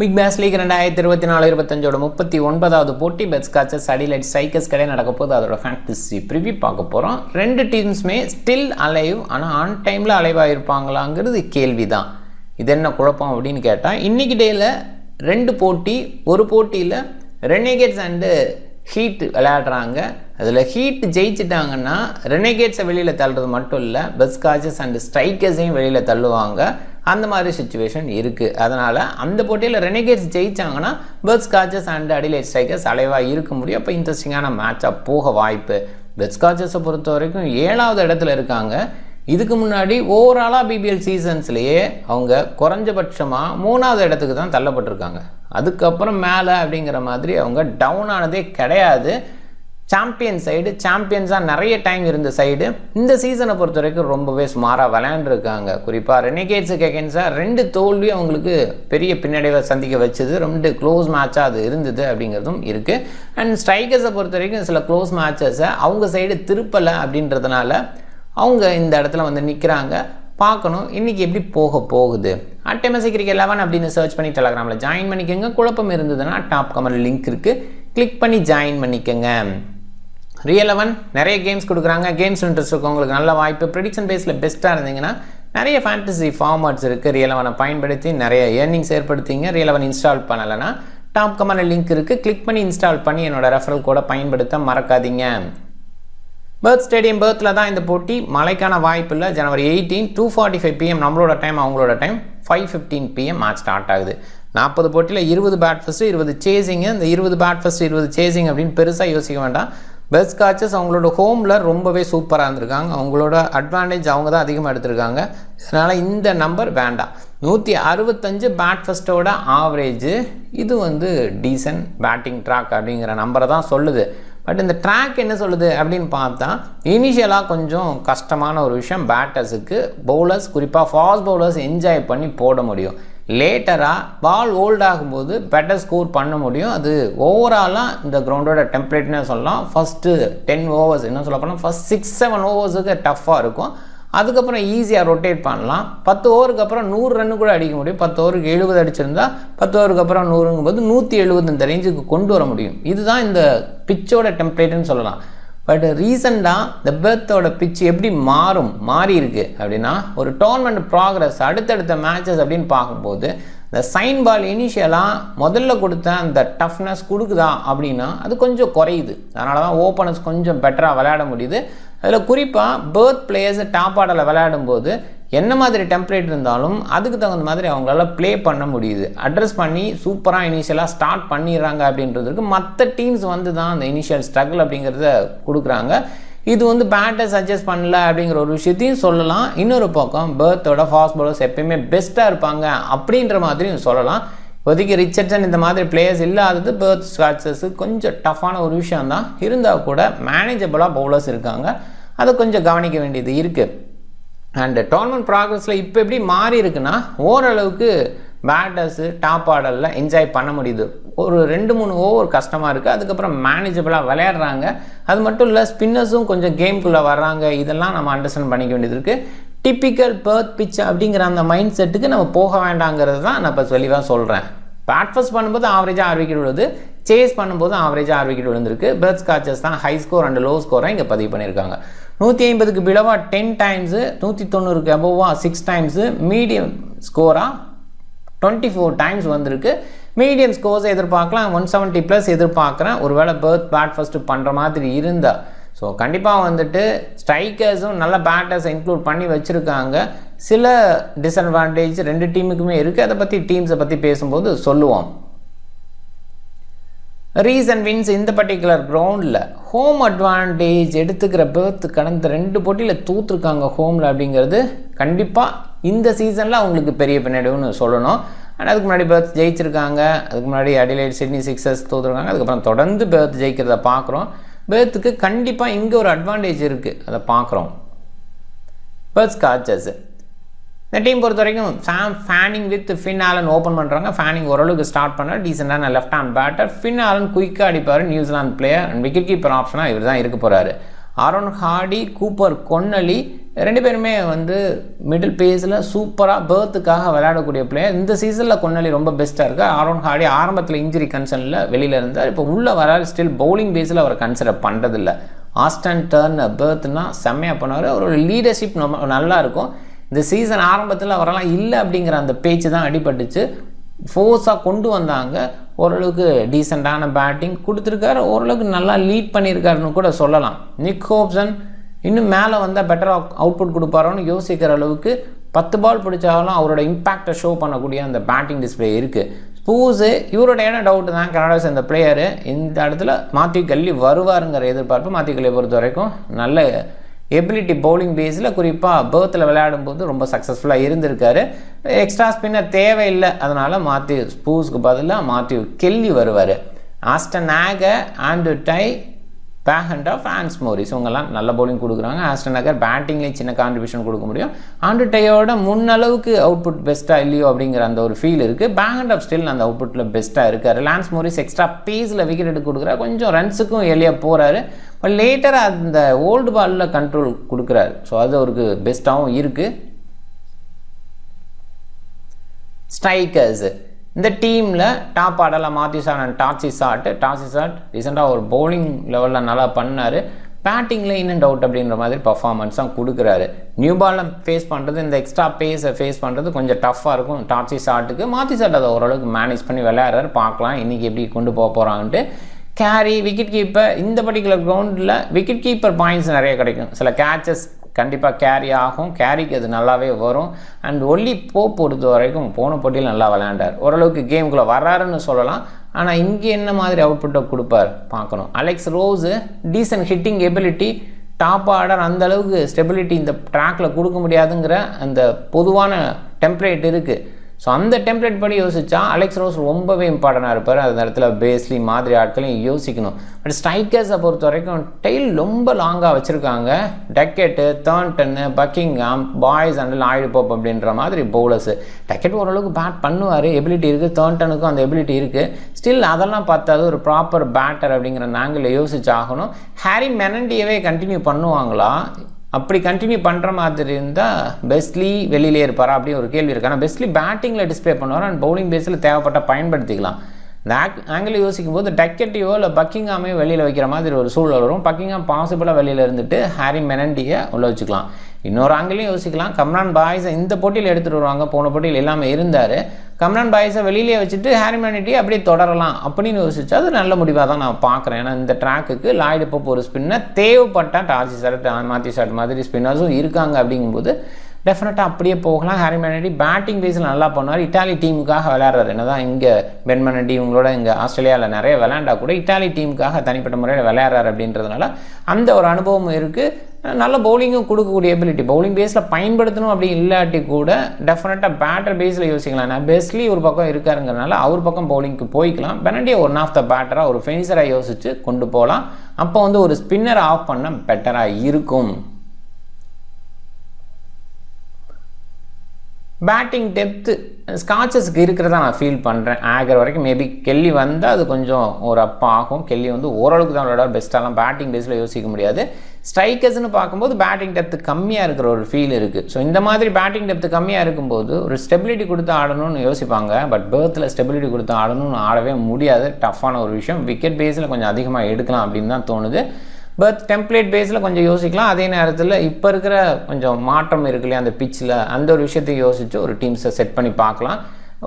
Big base league 2024-25 39வது போட்டி பெட்ஸ்காச்சர்ஸ் Adelaide strikers கடை நடக்க போது அதோட ஃபேண்டசி ப்ரிவ்யூ பார்க்க போகிறோம். ரெண்டு டீம்ஸுமே ஸ்டில் அலைவ், ஆனால் ஆன் டைமில் அலைவாக இருப்பாங்களாங்கிறது கேள்வி தான். இது என்ன குழப்பம் அப்படின்னு கேட்டால், இன்றைக்கி டேயில் ரெண்டு போட்டி, ஒரு போட்டியில் ரெனேகேட்ஸ் அண்டு ஹீட் விளையாடுறாங்க. அதில் ஹீட் ஜெயிச்சிட்டாங்கன்னா ரெனேகேட்ஸை வெளியில் தள்ளுறது மட்டும் இல்லை, பெட்ஸ்காச்சர்ஸ் அண்டு ஸ்ட்ரைக்கர்ஸையும் வெளியில் தள்ளுவாங்க. அந்த மாதிரி சுச்சுவேஷன் இருக்குது. அதனால் அந்த போட்டியில் ரெனேகேட்ஸ் ஜெயித்தாங்கன்னா பெட்ஸ்காச்சர்ஸ் அண்ட் அடிலைட் ஸ்ட்ரைக்கர்ஸ் அலைவாக இருக்க முடியும். அப்போ இன்ட்ரெஸ்டிங்கான மேட்சாக போக வாய்ப்பு. பெட்ஸ்காச்சர்ஸை பொறுத்த வரைக்கும் 7வது இடத்துல இருக்காங்க. இதுக்கு முன்னாடி ஓவராலாக பிபிஎல் சீசன்ஸ்லேயே அவங்க குறைஞ்சபட்சமாக 3வது இடத்துக்கு தான் தள்ளப்பட்டிருக்காங்க. அதுக்கப்புறம் மேலே அப்படிங்கிற மாதிரி அவங்க டவுன் ஆனதே கிடையாது. சாம்பியன் சைடு, சாம்பியன்ஸாக நிறைய டைம் இருந்த சைடு இந்த சீசனை பொறுத்த வரைக்கும் ரொம்பவே சுமாராக விளையாண்டுருக்காங்க. குறிப்பாக ரெனேகேட்ஸுக்கு அகேன்ஸ்டாக 2 தோல்வி அவங்களுக்கு பெரிய பின்னடைவை சந்திக்க வச்சது. 2 க்ளோஸ் மேட்சாக அது இருந்தது அப்படிங்கிறதும் இருக்குது. அண்ட் ஸ்ட்ரைக்கர்ஸை பொறுத்த வரைக்கும் சில க்ளோஸ் மேட்சஸை அவங்க சைடு திருப்பலை அப்படின்றதுனால அவங்க இந்த இடத்துல வந்து நிற்கிறாங்க. பார்க்கணும் இன்றைக்கி எப்படி போகுது. அட்டமசி கிரிக்கெட் 11 அப்படின்னு சர்ச் பண்ணி டெலகிராமில் ஜாயின் பண்ணிக்கோங்க. குழப்பம் இருந்ததுன்னா டாப் கமெண்ட் லிங்க் இருக்குது, கிளிக் பண்ணி ஜாயின் பண்ணிக்கோங்க. Real 11 நிறைய கேம்ஸ் கொடுக்குறாங்க. கேம்ஸ் இன்ட்ரெஸ்ட் இருக்கும் உங்களுக்கு நல்ல வாய்ப்பு. ப்ரெடிக்ஷன் பேஸில் பெஸ்ட்டாக இருந்தீங்கன்னா நிறைய ஃபேண்டசி ஃபார்மேட்ஸ் இருக்குது. Real 11 பயன்படுத்தி நிறைய ஏர்னிங்ஸ் ஏற்படுத்திங்க. Real 11 இன்ஸ்டால் பண்ணலைன்னா டாப் கமெண்ட் லிங்க் இருக்குது, கிளிக் பண்ணி இன்ஸ்டால் பண்ணி என்னோட ரெஃபரல் கோடை பயன்படுத்த மறக்காதீங்க. பெர்த் ஸ்டேடியம் பெர்த்தில் தான் இந்த போட்டி. மழைக்கான வாய்ப்பு இல்லை. January 18 2:45 PM நம்மளோட டைம், அவங்களோட டைம் 5:15 PM மேட்ச் ஸ்டார்ட் ஆகுது. 40 போட்டியில் 20 பேட் ஃபஸ்ட்டு 20 சேசிங்கு. இந்த 20 பேட் ஃபஸ்ட்டு 20 சேசிங் அப்படின்னு பெருசாக யோசிக்க வேண்டாம். பெட்ஸ்காச்சர்ஸ் அவங்களோட ஹோமில் ரொம்பவே சூப்பராக இருந்திருக்காங்க. அவங்களோட அட்வான்டேஜ் அவங்க தான் அதிகமாக எடுத்திருக்காங்க. அதனால் இந்த நம்பர் வேண்டாம். 165 பேட் ஃபஸ்ட்டோட ஆவரேஜ். இது வந்து டீசன்ட் பேட்டிங் ட்ராக் அப்படிங்கிற நம்பரை தான் சொல்லுது. பட் இந்த ட்ராக் என்ன சொல்லுது அப்படின்னு பார்த்தா, இனிஷியலாக கொஞ்சம் கஷ்டமான ஒரு விஷயம் பேட்டர்ஸுக்கு. பவுலர்ஸ் குறிப்பாக ஃபாஸ்ட் பவுலர்ஸ் என்ஜாய் பண்ணி போட முடியும். லேட்டராக பால் ஓல்ட் ஆகும்போது பெட்டர் ஸ்கோர் பண்ண முடியும். அது ஓவராலாக இந்த கிரவுண்டோட டெம்ப்ளேட்னே சொல்லலாம். ஃபஸ்ட்டு 10 ஓவர்ஸ் என்ன சொல்ல போனால் ஃபஸ்ட் 6-7 ஓவர்ஸுக்கு டஃப்பாக இருக்கும். அதுக்கப்புறம் ஈஸியாக ரொட்டேட் பண்ணலாம். 10 ஓவருக்கு அப்புறம் 100 ரன்னு கூட அடிக்க முடியும். 10 ஓவருக்கு 70 அடிச்சிருந்தா 10 ஓவருக்கு அப்புறம் 100ங்கும்போது 170 இந்த ரேஞ்சுக்கு கொண்டு வர முடியும். இதுதான் இந்த பிச்சோட டெம்ப்ளேட்டுன்னு சொல்லலாம். பட் ரீசெண்டாக இந்த பெர்த்தோட பிச் எப்படி மாறி இருக்கு அப்படின்னா, ஒரு டோர்னமெண்ட் ப்ராக்ரஸ் அடுத்தடுத்த மேட்சஸ் அப்படின்னு பார்க்கும்போது இந்த சைன் பால் இனிஷியலாக முதல்ல கொடுத்த அந்த டஃப்னஸ் கொடுக்குதா அப்படின்னா அது கொஞ்சம் குறையுது. அதனால தான் ஓப்பனர்ஸ் கொஞ்சம் பெட்டராக விளையாட முடியுது. அதில் குறிப்பாக பெர்த் பிளேயர்ஸ் டாப் ஆர்டரில் விளையாடும்போது என்ன மாதிரி டெம்ப்ளேட் இருந்தாலும் அதுக்கு தகுந்த மாதிரி அவங்களால ப்ளே பண்ண முடியுது. அட்ரஸ் பண்ணி சூப்பராக இனிஷியலாக ஸ்டார்ட் பண்ணிடுறாங்க அப்படின்றதுக்கு மற்ற டீம்ஸ் வந்து தான் அந்த இனிஷியல் ஸ்ட்ரகிள் அப்படிங்கிறத கொடுக்குறாங்க. இது வந்து பேட்டர்ஸ் அட்ஜஸ்ட் பண்ணல அப்படிங்கிற ஒரு விஷயத்தையும் சொல்லலாம். இன்னொரு பக்கம் பெர்த்தோட ஃபாஸ்ட் பவுலர்ஸ் எப்பயுமே பெஸ்ட்டாக இருப்பாங்க அப்படின்ற மாதிரியும் சொல்லலாம். இப்போதைக்கு ரிச்சர்ட்சன் இந்த மாதிரி பிளேயர்ஸ் இல்லாதது பெர்த் ஸ்காச்சர்ஸு கொஞ்சம் டஃப்பான ஒரு விஷயம் தான். இருந்தால் கூட மேனேஜபிளாக பவுலர்ஸ் இருக்காங்க. அதை கொஞ்சம் கவனிக்க வேண்டியது இருக்குது. அண்ட் டோர்னமெண்ட் ப்ராக்ரஸில் இப்போ எப்படி மாறி இருக்குன்னா, ஓரளவுக்கு பேட்டர்ஸு டாப் ஆர்டரில் என்ஜாய் பண்ண முடியுது. ஒரு 2-3 ஓவர் கஷ்டமாக இருக்குது. அதுக்கப்புறம் மேனேஜபிளாக விளையாடுறாங்க. அது மட்டும் இல்லை, ஸ்பின்னர்ஸும் கொஞ்சம் கேம்குள்ளே வர்றாங்க. இதெல்லாம் நம்ம அண்டர்ஸ்டாண்ட் பண்ணிக்க வேண்டியது இருக்குது. டிப்பிக்கல் பெர்த் பிச் அப்படிங்கிற அந்த மைண்ட் செட்டுக்கு நம்ம போக வேண்டாங்கிறது தான் நான் இப்போ தெளிவாக சொல்கிறேன். பேட் ஃபர்ஸ்ட் பண்ணும்போது ஆவரேஜாக 6 விக்கெட் விழுது, சேஸ் பண்ணும்போது ஆவரேஜாக 6 விக்கெட் விழுந்திருக்கு. பெட்ஸ்காச்சர்ஸ் தான் ஹை ஸ்கோர் அண்ட் லோ ஸ்கோராக இங்கே பதிவு பண்ணியிருக்காங்க. 150க்கு பிலோவா 10 டைம்ஸு, 190க்கு அபோவா 6 டைம்ஸு, மீடியம் ஸ்கோராக 24 டைம்ஸ் வந்திருக்கு. மீடியம் ஸ்கோர்ஸை எதிர்பார்க்கலாம். 170+ எதிர்பார்க்குறேன். ஒருவேளை பெர்த் பேட் ஃபஸ்ட்டு பண்ணுற மாதிரி இருந்தால். ஸோ கண்டிப்பாக வந்துட்டு ஸ்ட்ரைக்கர்ஸும் நல்ல பேட்டர்ஸை இன்க்ளூட் பண்ணி வச்சுருக்காங்க. சில டிஸ்அட்வான்டேஜ் 2 டீமுக்குமே இருக்குது. அதை பற்றி டீம்ஸை பற்றி பேசும்போது சொல்லுவோம். ரீசன் வின்ஸ் இந்த பர்டிகுலர் கிரவுண்டில் ஹோம் அட்வான்டேஜ் எடுத்துக்கிற பெர்த் கடந்த 2 போட்டியில் தூத்துருக்காங்க ஹோமில் அப்படிங்கிறது கண்டிப்பாக இந்த சீசனில் அவங்களுக்கு பெரிய பின்னடைவுன்னு சொல்லணும். அண்ட் அதுக்கு முன்னாடி பெர்த் ஜெயிச்சிருக்காங்க. அதுக்கு முன்னாடி அடிலைட் சிட்னி சிக்ஸர்ஸ் தூத்துருக்காங்க. அதுக்கப்புறம் தொடர்ந்து பெர்த் ஜெயிக்கிறத பார்க்குறோம். பெர்த்துக்கு கண்டிப்பாக இங்கே ஒரு அட்வான்டேஜ் இருக்குது, அதை பார்க்குறோம். பெட்ஸ்காச்சர்ஸ் இந்த டீம் பொறுத்த வரைக்கும் Sam Fanning with Finn Allen open பண்ணுறாங்க. ஃபேனிங் ஓரளவுக்கு ஸ்டார்ட் பண்ண டீசெண்டான left hand batter. Finn Allen குயிக்காக அடிப்பார். New Zealand player and wicket keeper ஆப்ஷனாக இவர் தான் இருக்க போகிறாரு. ஆரோன் ஹார்டி, கூப்பர் கொன்னலி, ரெண்டு பேருமே வந்து மிடில் பேஸில் சூப்பராக பேர்த்துக்காக விளையாடக்கூடிய பிளேயர். இந்த சீசனில் கொன்னலி ரொம்ப பெஸ்ட்டாக இருக்குது. ஆரோன் ஹார்டி ஆரம்பத்தில் இன்ஜுரி கன்சர்னில் வெளியில் இருந்தார். இப்போ உள்ளே வராது. ஸ்டில் பவுலிங் பேஸில் அவர் கன்சிடர் பண்ணுறதில்ல. ஆஸ்டன் டர்னர் பேர்த்னா செம்மையாக பண்ணுவார். அவரோட லீடர்ஷிப் நல்லா இருக்கும். இந்த சீசன் ஆரம்பத்தில் அவரெல்லாம் இல்லை அப்படிங்கிற அந்த பேச்சு தான் அடிபட்டுச்சு. ஃபோர்ஸாக கொண்டு வந்தாங்க. ஓரளவுக்கு டீசெண்டான பேட்டிங் கொடுத்துருக்காரு. ஓரளவுக்கு நல்லா லீட் பண்ணியிருக்காருன்னு கூட சொல்லலாம். நிக் ஹோப்சன் இன்னும் மேலே வந்தால் பெட்டராக அவுட்புட் கொடுப்பாரோன்னு யோசிக்கிற அளவுக்கு 10 பால் பிடிச்சாலும் அவரோட இம்பேக்டை ஷோ பண்ணக்கூடிய அந்த பேட்டிங் டிஸ்பிளே இருக்குது. ஸ்பூஸு இவரோட இடம் டவுட்டு தான். கனடா சேர்ந்த பிளேயரு இந்த இடத்துல மாத்யூ கல்லி வருவாருங்கிற எதிர்பார்ப்பு. மாத்யூ கல்லியை பொறுத்த வரைக்கும் நல்ல எபிலிட்டி பவுலிங் பேஸில் குறிப்பாக பேர்த்தில் விளையாடும்போது ரொம்ப சக்ஸஸ்ஃபுல்லாக இருந்திருக்காரு. எக்ஸ்ட்ரா ஸ்பின்னர் தேவையில்லை. அதனால் மாத்யூ ஸ்பூஸ்க்கு பதிலாக மாத்யூ கெல்லி வருவார். Ashton Agar, Andrew Tye, back of Lance Morris இவங்கெல்லாம் நல்ல பவுலிங் கொடுக்குறாங்க. ஆஸ்டன் ஆகர் பேட்டிங்லேயும் சின்ன கான்ட்ரிபியூஷன் கொடுக்க முடியும். ஆண்ட்ரூ டையோட முன்னளவுக்கு அவுட்புட் பெஸ்ட்டாக இல்லையோ அப்படிங்கிற அந்த ஒரு ஃபீல் இருக்குது. பேக் ஆஃப் ஸ்டில் அந்த அவுட்புட்டில் பெஸ்ட்டாக இருக்கார். லான்ஸ் மோரிஸ் எக்ஸ்ட்ரா பேஸில் விக்கெட் எடுத்து கொடுக்குறாரு. கொஞ்சம் ரன்ஸுக்கும் எளியாக போகிறாரு. பட் லேட்டராக அந்த ஓல்டு பாலில் கண்ட்ரோல் கொடுக்குறாரு. ஸோ அது அவருக்கு பெஸ்ட்டாகவும் இருக்குது. ஸ்ட்ரைக்கர்ஸு இந்த டீமில் டாப் ஆடலாம் மாத்யூ சாட் அண்ட் டாசி சாட் ரீசெண்டாக ஒரு பவுலிங் லெவலில் நல்லா பண்ணார். பேட்டிங்கில் இன் அண்ட் அவுட் அப்படின்ற மாதிரி பர்ஃபார்மன்ஸ் தான் கொடுக்குறாரு. நியூ பாலில் ஃபேஸ் பண்ணுறது, இந்த எக்ஸ்ட்ரா பேஸை ஃபேஸ் பண்ணுறது கொஞ்சம் டஃப்பாக இருக்கும் டாசி சாட்டுக்கு. மாத்யூ சாட் அதை ஓரளவுக்கு மேனேஜ் பண்ணி விளையாடுறாரு. பார்க்கலாம் இன்றைக்கி எப்படி கொண்டு போக போகிறாங்கன்ட்டு. கேரி, விக்கெட் கீப்பர், இந்த பர்டிகுலர் கிரவுண்டில் விக்கெட் கீப்பர் பாயிண்ட்ஸ் நிறைய கிடைக்கும். சில கேச்சஸ் கண்டிப்பாக கேரி ஆகும். கேரிக்கு அது நல்லாவே வரும். அண்ட் ஒல்லி பொறுத்த வரைக்கும் போன போட்டியில் நல்லா விளையாண்டார். ஓரளவுக்கு கேமுக்குள்ளே வர்றாருன்னு சொல்லலாம். ஆனால் இங்கே என்ன மாதிரி அவுட்புட்டை கொடுப்பார் பார்க்கணும். Alex Ross decent hitting ability, top order அந்த அளவுக்கு ஸ்டெபிலிட்டி இந்த ட்ராக்கில் கொடுக்க முடியாதுங்கிற அந்த பொதுவான டெம்ப்ளேட் இருக்குது. ஸோ அந்த டெம்ப்ளேட் படி யோசிச்சா அலெக்ஸ் ரோஸ் ரொம்பவே இம்பார்ட்டண்டாக இருப்பார். அந்த இடத்துல பேஸ்லி மாதிரி ஆட்களையும் யோசிக்கணும். பட் ஸ்ட்ரைக்கர்ஸை பொறுத்த வரைக்கும் டெயில் ரொம்ப லாங்காக வச்சுருக்காங்க. டக்கெட்டு, தார்ன்டன்னு, Buckingham, Boyce and Lloyd Pope அப்படின்ற மாதிரி பவுலர்ஸு. டக்கெட் ஓரளவுக்கு பேட் பண்ணுவார், எபிலிட்டி இருக்குது. தார்ன்டனுக்கும் அந்த எபிலிட்டி இருக்குது. ஸ்டில் அதெல்லாம் பார்த்தாது ஒரு ப்ராப்பர் பேட்டர் அப்படிங்கிற ஆங்கிளில் யோசிச்சாகணும். ஹாரி மெனண்டியவே கண்டினியூ பண்ணுவாங்களா? அப்படி கண்டினியூ பண்ணுற மாதிரி இருந்தால் பெஸ்ட்லி வெளியிலே இருப்பாரா அப்படின்னு ஒரு கேள்வி இருக்குது. ஆனால் பெஸ்ட்லி பேட்டிங்கில் டிஸ்பிளே பண்ணுவார் அண்ட் பவுலிங் பேஸில் தேவைப்பட்டால் பயன்படுத்திக்கலாம். இந்த ஆங்கிள் யோசிக்கும் போது டக்கெட்டியோ இல்லை பக்கிங்ஹாமே வெளியில் வைக்கிற மாதிரி ஒரு சூழல் வரும். பக்கிங்ஹாம் பாசிபிளாக வெளியில் இருந்துட்டு ஹாரி மெனண்டியை உள்ள வச்சுக்கலாம். இன்னொரு ஆங்கிலையும் யோசிக்கலாம். கம்ரான் பாய்ஸை இந்த போட்டியில் எடுத்துகிட்டு வருவாங்க. போன போட்டியில் எல்லாமே இருந்தார். கம்ரான் பாய்ஸை வெளியிலே வச்சுட்டு ஹாரி மெனண்டியை அப்படியே தொடரலாம் அப்படின்னு யோசிச்சா அது நல்ல முடிவாக தான் நான் பார்க்குறேன். ஏன்னா இந்த ட்ராக்குக்கு லாய்டு போப் ஒரு ஸ்பின்னர் தேவைப்பட்டால் டாசி சாட், மாத்யூ சாட் மாதிரி ஸ்பின்னர்ஸும் இருக்காங்க. அப்படிங்கும்போது டெஃபினட்டாக அப்படியே போகலாம். ஹாரி மெனண்டி பேட்டிங் பேஸில் நல்லா பண்ணுவார். இட்டாலி டீமுக்காக விளையாடுறாரு. என்ன தான் இங்கே பென் மெனண்டி இவங்களோட இங்கே ஆஸ்திரேலியாவில் நிறைய விளையாண்டா கூட இட்டாலி டீமுக்காக தனிப்பட்ட முறையில் விளையாடுறாரு. அப்படின்றதுனால அந்த ஒரு அனுபவமும் இருக்குது. நல்ல பவுலிங்கும் கொடுக்கக்கூடிய எபிலிட்டி. பவுலிங் பேஸில் பயன்படுத்தணும் அப்படி இல்லாட்டி கூட டெஃபினட்டாக பேட்டர் பேஸில் யோசிக்கலாம். நான் பெஸ்ட்லி ஒரு பக்கம் இருக்காருங்கிறனால அவர் பக்கம் பவுலிங்க்கு போய்க்கலாம். பெனண்டியை ஒன் ஆஃப் த பேட்டராக ஒரு ஃபினிஷராக யோசித்து கொண்டு போகலாம். அப்போ வந்து ஒரு ஸ்பின்னர் ஆஃப் பண்ண பெட்டராக இருக்கும். பேட்டிங் டெப்த்து ஸ்காட்சஸ்க்கு இருக்கிறதா நான் ஃபீல் பண்ணுறேன். ஆகர் வரைக்கும் மேபி கெல்லி வந்தால் அது கொஞ்சம் ஒரு அப் ஆகும். கெல்லி வந்து ஓரளவுக்கு தான் விளையாட பெஸ்ட்டாலாம் பேட்டிங் பேஸில் யோசிக்க முடியாது. ஸ்ட்ரைக்கர்ஸ்னு பார்க்கும்போது பேட்டிங் டெப்த்து கம்மியாக இருக்கிற ஒரு ஃபீல் இருக்குது. ஸோ இந்த மாதிரி பேட்டிங் டெப்த்து கம்மியாக இருக்கும்போது ஒரு ஸ்டெபிலிட்டி கொடுத்து ஆடணும்னு யோசிப்பாங்க. பட் பேர்த்தில் ஸ்டெபிலிட்டி கொடுத்து ஆடணும்னு ஆடவே முடியாது. டஃப்பான ஒரு விஷயம். விக்கெட் பேஸில் கொஞ்சம் அதிகமாக எடுக்கலாம் அப்படின்னு தான் தோணுது. பட் டெம்ப்ளேட் பேஸில் கொஞ்சம் யோசிக்கலாம். அதே நேரத்தில் இப்போ இருக்கிற கொஞ்சம் மாற்றம் இருக்கு இல்லையா அந்த பிச்சில், அந்த ஒரு விஷயத்தை யோசித்து ஒரு டீம்ஸை செட் பண்ணி பார்க்கலாம்.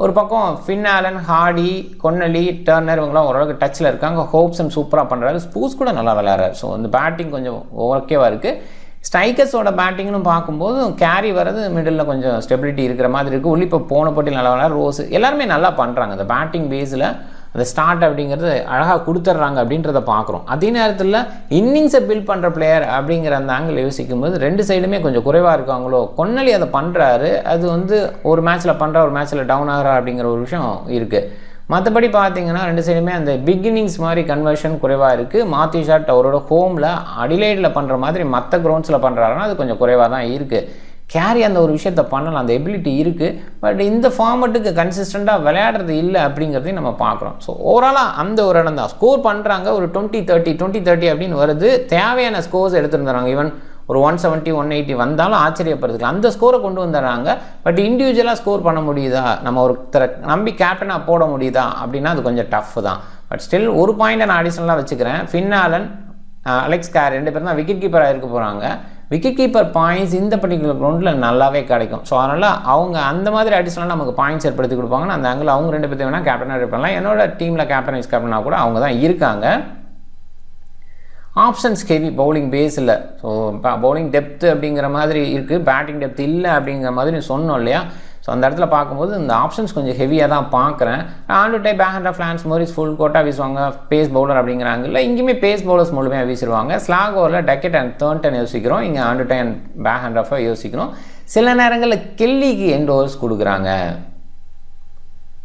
ஒரு பக்கம் ஃபின் ஆலன், ஹார்டி, கொன்னலி, டர்னர் இவங்களாம் ஓரளவுக்கு டச்சில் இருக்காங்க. ஹோப்சன் சூப்பராக பண்ணுறாரு. ஸ்பூஸ் கூட நல்லா விளையாடுறாரு. ஸோ அந்த பேட்டிங் கொஞ்சம் ஓகேவாக இருக்குது. ஸ்ட்ரைக்கர்ஸோட பேட்டிங்னு பார்க்கும்போது கேரி வர்றது மிடில் கொஞ்சம் ஸ்டெபிலிட்டி இருக்கிற மாதிரி இருக்குது. உள்ளே இப்போ போன போட்டியில் நல்லா விளையாடுற ரோஸ் எல்லாருமே நல்லா பண்ணுறாங்க. அந்த பேட்டிங் பேஸில் அந்த ஸ்டார்ட் அப்படிங்கிறது அழகாக கொடுத்துட்றாங்க அப்படின்றத பார்க்குறோம். அதே நேரத்தில் இன்னிங்ஸை பில்ட் பண்ணுற பிளேயர் அப்படிங்கிற அந்த ஆங்கிள் யோசிக்கும் போது ரெண்டு சைடுமே கொஞ்சம் குறைவாக இருக்காங்களோ. கொன்னலி அதை பண்ணுறாரு. அது வந்து ஒரு மேட்ச்சில் பண்ணுற ஒரு மேட்ச்சில் டவுன் ஆகிறா அப்படிங்கிற ஒரு விஷயம் இருக்குது. மற்றபடி பார்த்தீங்கன்னா ரெண்டு சைடுமே அந்த பிகினிங்ஸ் மாதிரி கன்வர்ஷன் குறைவாக இருக்குது. மாத்யூ சாட் அவரோட ஹோமில் அடிலைடில் பண்ணுற மாதிரி மற்ற கிரவுண்ட்ஸில் பண்ணுறாருன்னா அது கொஞ்சம் குறைவாக தான் இருக்குது. கேரி அந்த ஒரு விஷயத்தை பண்ணலாம், அந்த எபிலிட்டி இருக்குது. பட் இந்த ஃபார்மெட்டுக்கு கன்சிஸ்டண்ட்டாக விளையாடுறது இல்லை அப்படிங்கிறதையும் நம்ம பார்க்குறோம். ஸோ ஓவராலாக அந்த ஒரு இடம் தான் ஸ்கோர் பண்ணுறாங்க. ஒரு 20-30 அப்படின்னு வருது. தேவையான ஸ்கோர்ஸ் எடுத்துருந்தாங்க. ஈவன் ஒரு 170 180 வந்தாலும் ஆச்சரியப்படுறதுக்கு அந்த ஸ்கோரை கொண்டு வந்துடுறாங்க. பட் இண்டிவிஜுவலாக ஸ்கோர் பண்ண முடியுதா, நம்ம ஒருத்தரை நம்பி கேப்டனாக போட முடியுதா அப்படின்னா அது கொஞ்சம் டஃப் தான். பட் ஸ்டில் ஒரு பாயிண்ட்டை நான் அடிஷனலாக வச்சுக்கிறேன். ஃபின் ஆலன், அலெக்ஸ் கேரி 2 பேரும் தான் விக்கெட் கீப்பராக இருக்க போகிறாங்க. விக்கெட் கீப்பர் பாயிண்ட்ஸ் இந்த பர்டிகுலர் கிரவுண்டில் நல்லாவே கிடைக்கும். ஸோ அதனால் அவங்க அந்த மாதிரி அடிஷனலாக நமக்கு பாயிண்ட்ஸ் ஏற்படுத்தி கொடுப்பாங்கன்னா அந்த ஆங்கிள் அவங்க 2 பேர்த்தையும் வேணால் கேப்டனாக எடுப்பாங்க. என்னோட டீமில் கேப்டன் வைஸ் கேப்டனாக கூட அவங்க தான் இருக்காங்க. ஆப்ஷன்ஸ் ஹெவி பவுலிங் பேஸில். ஸோ பவுலிங் டெப்த்து அப்படிங்கிற மாதிரி இருக்குது, பேட்டிங் டெப்த் இல்லை அப்படிங்கிற மாதிரி சொன்னோம் இல்லையா. ஸோ அந்த இடத்துல பார்க்கும்போது இந்த ஆப்ஷன்ஸ் கொஞ்சம் ஹெவியாக தான் பார்க்குறேன். Andrew Tye back of Lance Morris full quota வீசுவாங்க, பேஸ் பவுலர் அப்படிங்கிறாங்க. இல்லை இங்கேயுமே பேஸ் பவுலர்ஸ் முழுமையாக வீசிடுவாங்க. ஸ்லாக் ஓவரில் டக்கெட் அண்ட் தேர்ன்டன் யோசிக்கிறோம், இங்கே ஆண்டு டைம் பேக் ஹேண்ட் ஆஃபாக யோசிக்கிறோம். சில நேரங்களில் கெல்லிக்கு எண்ட் ஓவர்ஸ் கொடுக்குறாங்க.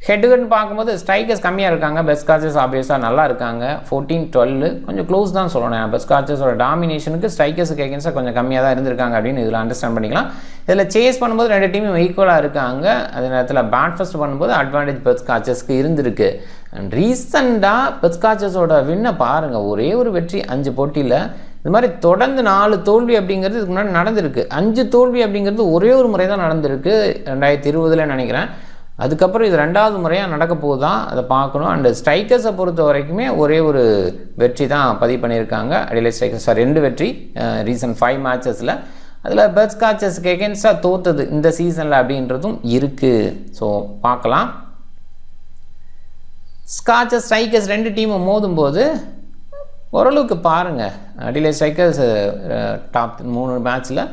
ஹெட் டு ஹெட்னு பார்க்கும்போது ஸ்ட்ரைக்கர்ஸ் கம்மியாக இருக்காங்க. பெஸ்ட் காச்சஸ் ஆப்வியஸாக நல்லா இருக்காங்க. 14-12 கொஞ்சம் க்ளோஸ் தான் சொல்லணும். பெஸ்ட் காச்சஸோட டாமினேஷனுக்கு ஸ்ட்ரைக்கர்ஸுக்கு எகென்ஸ்டாக கொஞ்சம் கம்மியாக தான் இருந்திருக்காங்க அப்படின்னு இதில் அண்டர்ஸ்டாண்ட் பண்ணிக்கலாம். இதில் சேஸ் பண்ணும்போது 2 டீமும் ஈக்குவலாக இருக்காங்க. அதே நேரத்தில் பேட் ஃபர்ஸ்ட் பண்ணும்போது அட்வான்டேஜ் பெஸ்ட் காச்சஸ்க்கு இருந்திருக்கு. அண்ட் ரீசெண்டாக பெஸ்ட் காச்சஸோட வின்னை பாருங்கள், ஒரே ஒரு வெற்றி 5 போட்டியில். இது மாதிரி தொடர்ந்து 4 தோல்வி அப்படிங்கிறது இதுக்கு முன்னாடி நடந்திருக்கு. 5 தோல்வி அப்படிங்கிறது ஒரே ஒரு முறை தான் நடந்திருக்கு, 2020 நினைக்கிறேன். அதுக்கப்புறம் இது 2வது முறையாக நடக்க போகுது தான், அதை பார்க்கணும். அண்டு ஸ்ட்ரைக்கர்ஸை பொறுத்த வரைக்குமே ஒரே ஒரு வெற்றி தான் பதிவு பண்ணியிருக்காங்க. அடிலைட் ஸ்ட்ரைக்கர்ஸ் 2 வெற்றி ரீசன்ட் 5 மேட்சஸில். அதில் பெஸ்ட் காச்சஸ்க்கு எகென்ஸ்டாக தோத்தது இந்த சீசனில் அப்படின்றதும் இருக்குது. ஸோ பார்க்கலாம். ஸ்காச்சஸ் ஸ்ட்ரைக்கர்ஸ் 2 டீமும் மோதும்போது ஓரளவுக்கு பாருங்கள், அடிலைட் ஸ்ட்ரைக்கர்ஸ் டாப் 3 மேட்ச்சில்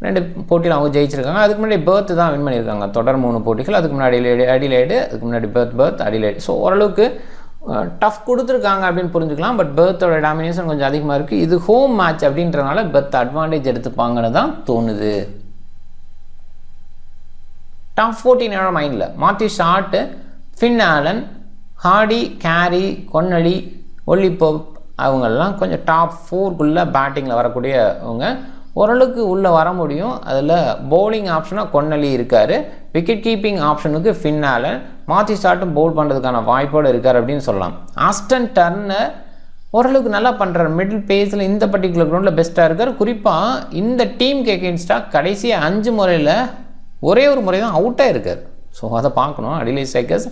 2 போட்டியில் அவங்க ஜெயிச்சிருக்காங்க. அதுக்கு முன்னாடி பெர்த் தான் வின் பண்ணியிருக்காங்க, தொடர் 3 போட்டிகள். அதுக்கு முன்னாடி அடிலைடு, அதுக்கு முன்னாடி பெர்த் அடிலைடு. ஸோ ஓரளவுக்கு டஃப் கொடுத்துருக்காங்க அப்படின்னு புரிஞ்சுக்கலாம். பட் பெர்த்தோட டாமினேஷன் கொஞ்சம் அதிகமாக இருக்குது. இது ஹோம் மேட்ச் அப்படின்றனால பெர்த் அட்வான்டேஜ் எடுத்துப்பாங்கன்னு தான் தோணுது. டாப் 14 என்னோட மைண்டில் மாத்தி Short, Finn Allen, Hardie, Carey, Connolly, Ollie Pope அவங்கெல்லாம் கொஞ்சம் டாப் 4க்குள்ளே பேட்டிங்கில் வரக்கூடியவங்க. ஓரளவுக்கு உள்ளே வர முடியும். அதில் பவுலிங் ஆப்ஷனாக கொன்னலி இருக்கார், விக்கெட் கீப்பிங் ஆப்ஷனுக்கு ஃபின் ஆலன், மாத்தி ஷாட்டும் பவுல் பண்ணுறதுக்கான வாய்ப்போடு இருக்கார் அப்படின்னு சொல்லலாம். ஆஸ்டன் டர்னர் ஓரளவுக்கு நல்லா பண்ணுறார், மிடில் பேஸில் இந்த பர்டிகுலர் கிரவுண்டில் பெஸ்ட்டாக இருக்கார். குறிப்பாக இந்த டீமுக்கு எகென்ஸ்டாக கடைசி 5 முறையில் ஒரே ஒரு முறை தான் அவுட்டாக இருக்கார். ஸோ அதை பார்க்கணும். அடிலைட் ஸ்ட்ரைக்கர்ஸ்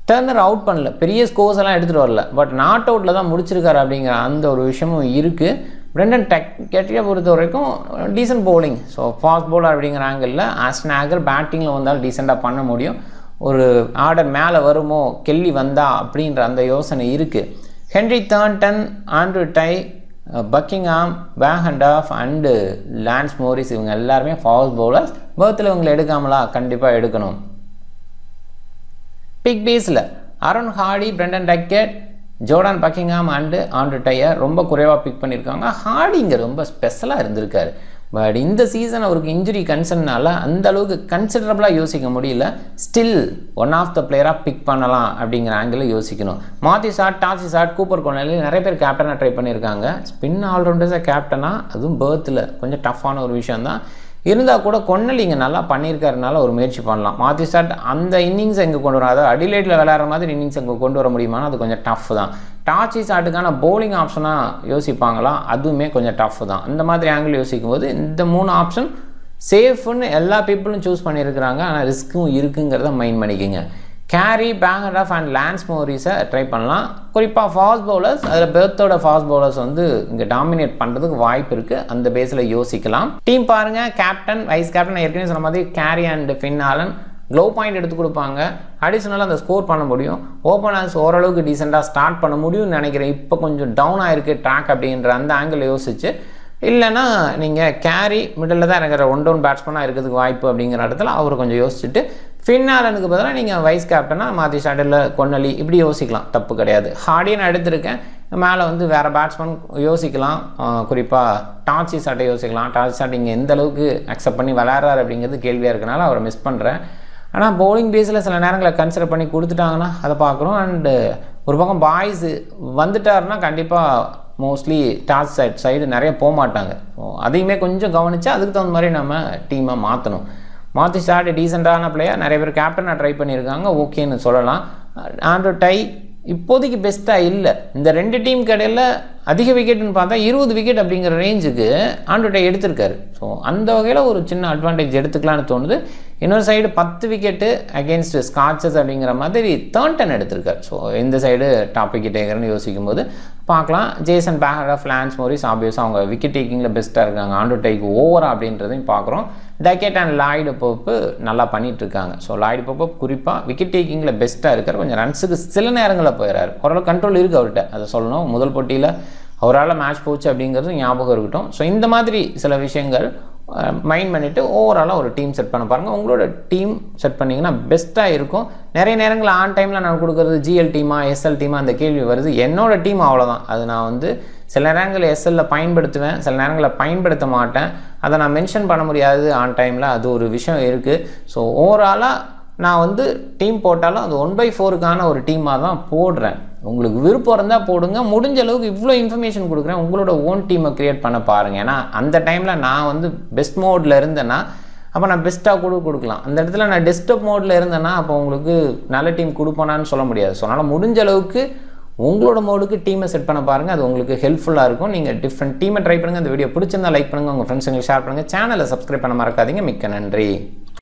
டர்னர் அவுட் பண்ணல, பெரிய ஸ்கோர்ஸ் எல்லாம் எடுத்துகிட்டு வரல, பட் நாட் அவுட்டில் தான் முடிச்சிருக்காரு அப்படிங்கிற அந்த ஒரு விஷயமும் இருக்குது. பிரெண்டன் கெட்டியை பொறுத்த வரைக்கும் decent bowling. So fast bowler அப்படிங்கிற ஆங்கிளில் ஆஸ்டன் ஆகர் பேட்டிங்கில் வந்தால் டீசெண்டாக பண்ண முடியும். ஒரு ஆர்டர் மேலே வருமோ கெல்லி வந்தா அப்படின்ற அந்த யோசனை இருக்குது. Henry Thornton, Andrew Tye, Buckingham, back off and Lance Morris இவங்க எல்லாருமே ஃபாஸ்ட் பவுலர்ஸ். பெர்த்தில் இவங்களை எடுக்காமலா? கண்டிப்பாக எடுக்கணும். பிக் பேஸில் Aaron Hardie, Brendan Duckett, Jordan Buckingham and Andrew டையை ரொம்ப குறைவாக பிக் பண்ணியிருக்காங்க. ஹார்டி இங்கே ரொம்ப ஸ்பெஷலாக இருந்திருக்காரு. பட் இந்த சீசன் அவருக்கு இன்ஜுரி கன்சர்னால அந்த அளவுக்கு கன்சிடரபிளாக யோசிக்க முடியல. ஸ்டில் ஒன் ஆஃப் த பிளேயராக பிக் பண்ணலாம் அப்படிங்கிற ஆங்கிளில் யோசிக்கணும். மாத்தி ஷாட், டாசி ஷாட், கூப்பர் கொன்னலி நிறைய பேர் கேப்டனாக ட்ரை பண்ணியிருக்காங்க. ஸ்பின் ஆல்ரவுண்டர்ஸாக கேப்டனாக, அதுவும் பெர்த்தில் கொஞ்சம் டஃப்பான ஒரு விஷயம் தான். இருந்தால் கூட கொன்னலி இங்கே நல்லா பண்ணியிருக்காருனால ஒரு முயற்சி பண்ணலாம். மாத்தி ஷாட் அந்த இன்னிங்ஸ் எங்கே கொண்டு வரும், அதாவது அடிலைட்டில் விளையாடுற மாதிரி இன்னிங்ஸ் எங்கே கொண்டு வர முடியுமானா அது கொஞ்சம் டஃப் தான். டாச்சி ஷாட்டுக்கான பவுலிங் ஆப்ஷனாக யோசிப்பாங்களா, அதுவுமே கொஞ்சம் டஃப் தான். அந்த மாதிரி ஆங்கிள் யோசிக்கும் போது இந்த 3 ஆப்ஷன் சேஃப்னு எல்லா பீப்புளும் சூஸ் பண்ணியிருக்கிறாங்க. ஆனால் ரிஸ்க்கும் இருக்குங்கிறத மைண்ட் பண்ணிக்கோங்க. Carey, back off and Lance மோரிஸை ட்ரை பண்ணலாம். குறிப்பாக ஃபாஸ்ட் பவுலர்ஸ், அதில் பெர்த்தோட ஃபாஸ்ட் பவுலர்ஸ் வந்து இங்கே டாமினேட் பண்ணுறதுக்கு வாய்ப்பு இருக்குது. அந்த பேஸில் யோசிக்கலாம். டீம் பாருங்கள், கேப்டன், வைஸ் கேப்டன் ஏற்கனவே சொன்ன மாதிரி Carey and Finn Allen close point எடுத்து கொடுப்பாங்க. அடிஷ்னலாக அந்த ஸ்கோர் பண்ண முடியும். ஓப்பனர்ஸ் ஓரளவுக்கு டீசெண்டாக ஸ்டார்ட் பண்ண முடியும்னு நினைக்கிறேன். இப்போ கொஞ்சம் டவுன் ஆகிருக்கு ட்ராக் அப்படின்ற அந்த ஆங்கிள் யோசிச்சு, இல்லைனா நீங்கள் கேரி மிடில் தான் இருக்கிற 1 டவுன் பேட்ஸ்மேனாக இருக்கிறதுக்கு வாய்ப்பு அப்படிங்கிற இடத்துல அவர் கொஞ்சம் யோசிச்சுட்டு ஃபின் ஆலனுக்கு பதிலாக நீங்கள் வைஸ் கேப்டனாக மாற்றி ஷாட்டில் கொன்னலி இப்படி யோசிக்கலாம், தப்பு கிடையாது. ஹார்டியை நான் எடுத்திருக்கேன், மேலே வந்து வேறு பேட்ஸ்மேன் யோசிக்கலாம். குறிப்பாக டாச்சி ஷாட்டை யோசிக்கலாம். டாச்சி ஷாட் இங்கே எந்த அளவுக்கு அக்செப்ட் பண்ணி விளையாடுறாரு அப்படிங்கிறது கேள்வியாக இருக்கனால அவரை மிஸ் பண்ணுறேன். ஆனால் பவுலிங் பேஸில் சில நேரங்களை கன்சிடர் பண்ணி கொடுத்துட்டாங்கன்னா அதை பார்க்குறோம். அண்டு ஒரு பக்கம் பாய்ஸ் வந்துட்டாருன்னா கண்டிப்பாக மோஸ்ட்லி டாஸ் சைடு நிறைய போக மாட்டாங்க. ஸோ அதையுமே கொஞ்சம் கவனித்து அதுக்கு தகுந்த மாதிரி நம்ம டீமை மாற்றணும். மாற்றி ஷாட் டீசெண்டான பிளேயர், நிறைய பேர் கேப்டனாக ட்ரை பண்ணியிருக்காங்க, ஓகேன்னு சொல்லலாம். ஆண்ட்ரூ டை இப்போதைக்கு பெஸ்ட்டாக இல்லை. இந்த 2 டீமுக்கு இடையில் அதிக விக்கெட்டுன்னு பார்த்தா 20 விக்கெட் அப்படிங்கிற ரேஞ்சுக்கு ஆண்ட்ரூ டை எடுத்திருக்காரு. ஸோ அந்த வகையில் ஒரு சின்ன அட்வான்டேஜ் எடுத்துக்கலான்னு தோணுது. இன்னொரு சைடு 10 விக்கெட்டு அகேன்ஸ்ட் ஸ்காட்சஸ் அப்படிங்கிற மாதிரி Thornton எடுத்திருக்காரு. ஸோ இந்த சைடு டாப் விக்கெட் டேக்கர்னு யோசிக்கும் போது பார்க்கலாம். ஜேசன் பேஹர், லான்ஸ் மோரிஸ் ஆப்வியஸாக அவங்க விக்கெட் டேக்கிங்கில் பெஸ்ட்டாக இருக்காங்க. ஆண்ட்ரூ டைக்கு ஓவரா அப்படின்றதையும் பார்க்குறோம். டக்கெட் அண்ட் லாய்டு போப்பு நல்லா பண்ணிகிட்ருக்காங்க. ஸோ லாய்டு போப்பு குறிப்பாக விக்கெட் டேக்கிங்கில் பெஸ்ட்டாக இருக்கார். கொஞ்சம் ரன்ஸுக்கு சில நேரங்களில் போயிடறாரு. ஓரளவு கண்ட்ரோல் இருக்குது அவர்கிட்ட, அதை சொல்லணும். முதல் போட்டியில் அவரால் மேட்ச் போச்சு அப்படிங்கிறது ஞாபகம் இருக்கட்டும். ஸோ இந்த மாதிரி சில விஷயங்கள் மைண்ட் பண்ணிவிட்டு ஓவராலாக ஒரு டீம் செட் பண்ண பாருங்கள். உங்களோட டீம் செட் பண்ணிங்கன்னா பெஸ்ட்டாக இருக்கும். நிறைய நேரங்களில் ஆன் டைமில் நான் கொடுக்குறது ஜிஎல் டீமா எஸ்எல் டீமா அந்த கேள்வி வருது. என்னோடய டீம் அவ்வளோதான். அது நான் சில நேரங்களில் எஸ்எல்லில் பயன்படுத்துவேன், சில நேரங்களில் பயன்படுத்த மாட்டேன். அதை நான் மென்ஷன் பண்ண முடியாது ஆன் டைமில், அது ஒரு விஷயம் இருக்குது. ஸோ ஓவராலாக நான் டீம் போட்டாலும் அது 1/4க்கான ஒரு டீமாக தான் போடுறேன். உங்களுக்கு விருப்பம் இருந்தால் போடுங்க. முடிஞ்ச அளவுக்கு இவ்வளோ இன்ஃபர்மேஷன் கொடுக்குறேன். உங்களோட ஓன் டீமை க்ரியேட் பண்ண பாருங்கள். ஏன்னா அந்த டைமில் நான் பெஸ்ட் மோடில் இருந்தேன்னா அப்போ நான் பெஸ்ட்டாக கொடுக்கலாம். அந்த இடத்துல நான் டெஸ்க்டாப் மோடில் இருந்தேன்னா அப்போ உங்களுக்கு நல்ல டீம் கொடுப்பேனான்னு சொல்ல முடியாது. ஸோ அதனால் முடிஞ்ச அளவுக்கு உங்களோட மோடுக்கு டீமை செட் பண்ண பாருங்கள். அது உங்களுக்கு ஹெல்ப்ஃபுல்லாக இருக்கும். நீங்கள் டிஃப்ரெண்ட் டீமை ட்ரை பண்ணுங்கள். அந்த வீடியோ பிடிச்சிருந்தா லைக் பண்ணுங்கள், உங்கள் ஃப்ரெண்ட்ஸுங்களுக்கு ஷேர் பண்ணுங்கள். சேனலை சப்ஸ்கிரைப் பண்ண மறக்காதீங்க. மிக்க நன்றி.